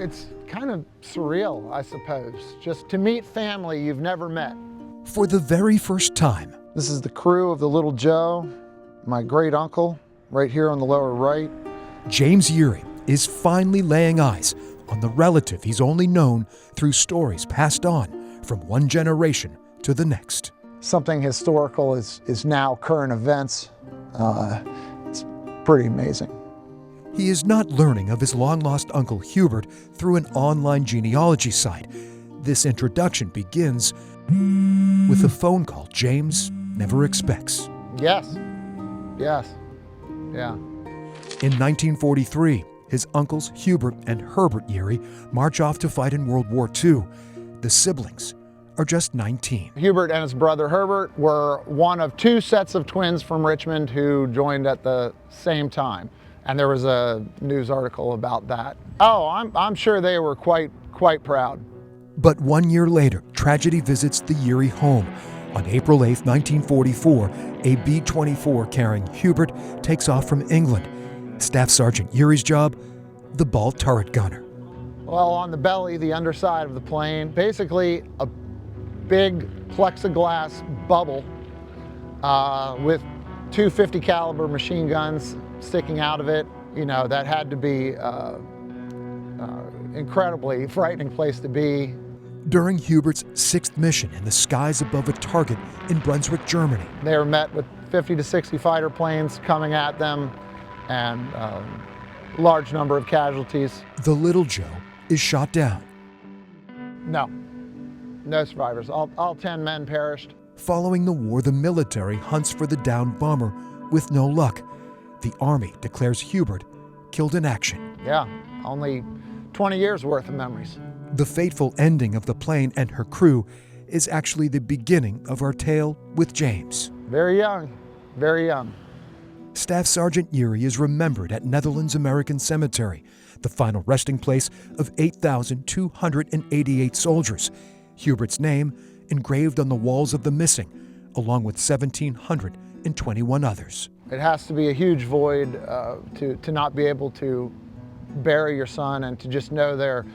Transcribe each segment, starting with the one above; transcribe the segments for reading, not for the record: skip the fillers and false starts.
it's kind of surreal, I suppose, just to meet family you've never met. For the very first time, This is the crew of the Little Joe, my great uncle, right here on the lower right. James Urey is finally laying eyes on the relative he's only known through stories passed on from one generation to the next. Something historical is now current events. It's pretty amazing. He is not learning of his long-lost uncle Hubert through an online genealogy site. This introduction begins with a phone call James never expects. Yes, yeah. In 1943, his uncles Hubert and Herbert Urey march off to fight in World War II. The siblings are just 19. Hubert and his brother Herbert were one of two sets of twins from Richmond who joined at the same time. And there was a news article about that. Oh, I'm sure they were quite proud. But 1 year later, tragedy visits the Urey home. On April 8, 1944, a B-24 carrying Hubert takes off from England. Staff Sergeant Urey's job, the ball turret gunner. Well, on the belly, the underside of the plane, basically a big plexiglass bubble with two .50 caliber machine guns sticking out of it. You know, that had to be incredibly frightening place to be. During Hubert's sixth mission in the skies above a target in Brunswick, Germany, they were met with 50 to 60 fighter planes coming at them and large number of casualties. the Little Joe is shot down. No survivors. All 10 men perished. Following the war, the military hunts for the downed bomber with no luck. The Army declares Hubert killed in action. Yeah, only 20 years worth of memories. The fateful ending of the plane and her crew is actually the beginning of our tale with James. Very young, very young. Staff Sergeant Urey is remembered at Netherlands American Cemetery, the final resting place of 8,288 soldiers. Hubert's name engraved on the walls of the missing, along with 1,721 others. It has to be a huge void to not be able to bury your son and to just know they're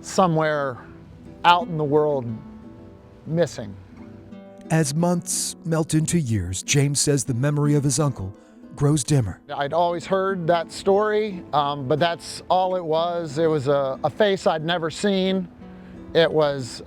somewhere out in the world missing. As months melt into years, James says the memory of his uncle grows dimmer. I'd always heard that story, but that's all it was. It was a face I'd never seen. It was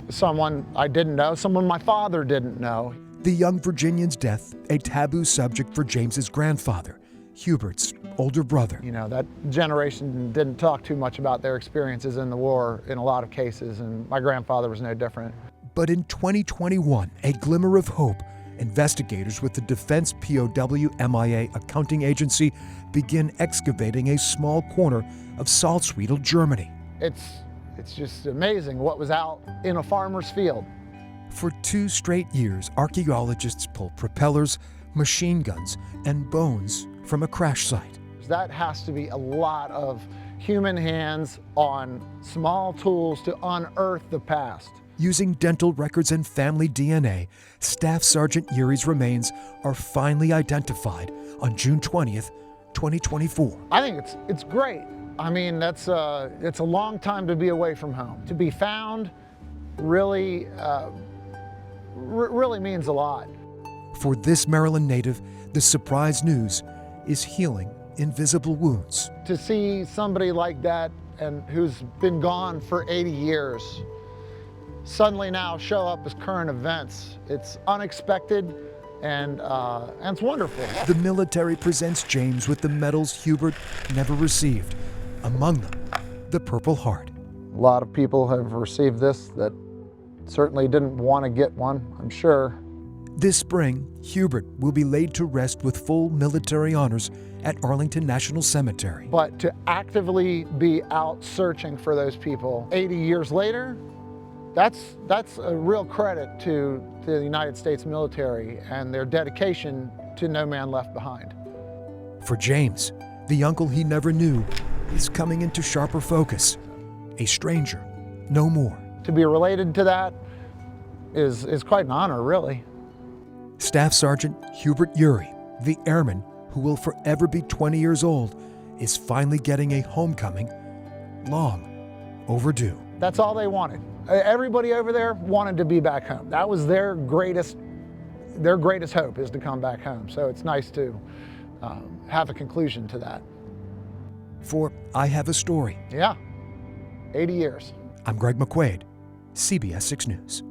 someone I didn't know, someone my father didn't know. The young Virginian's death, a taboo subject for James's grandfather, Hubert's older brother. You know, that generation didn't talk too much about their experiences in the war in a lot of cases, and my grandfather was no different. But in 2021, a glimmer of hope, investigators with the Defense POW MIA accounting agency begin excavating a small corner of Salzwedel, Germany. It's just amazing what was out in a farmer's field. For 2 straight years, archaeologists pull propellers, machine guns, and bones from a crash site. That has to be a lot of human hands on small tools to unearth the past. Using dental records and family DNA, Staff Sergeant Urey's remains are finally identified on June 20th, 2024. I think it's great. I mean, it's a long time to be away from home. To be found really means a lot. For this Maryland native, the surprise news is healing invisible wounds. To see somebody like that and who's been gone for 80 years suddenly now show up as current events, it's unexpected and it's wonderful. The military presents James with the medals Hubert never received, among them the Purple Heart. A lot of people have received this that certainly didn't want to get one, I'm sure. This spring, Hubert will be laid to rest with full military honors at Arlington National Cemetery. But to actively be out searching for those people 80 years later, that's a real credit to the United States military and their dedication to no man left behind. For James, the uncle he never knew is coming into sharper focus. A stranger, no more. To be related to that is quite an honor, really. Staff Sergeant Hubert Urey, the airman who will forever be 20 years old, is finally getting a homecoming long overdue. That's all they wanted. Everybody over there wanted to be back home. That was their greatest hope, is to come back home. So it's nice to have a conclusion to that. For I Have a Story, Yeah, 80 years. I'm Greg McQuaid, CBS 6 News.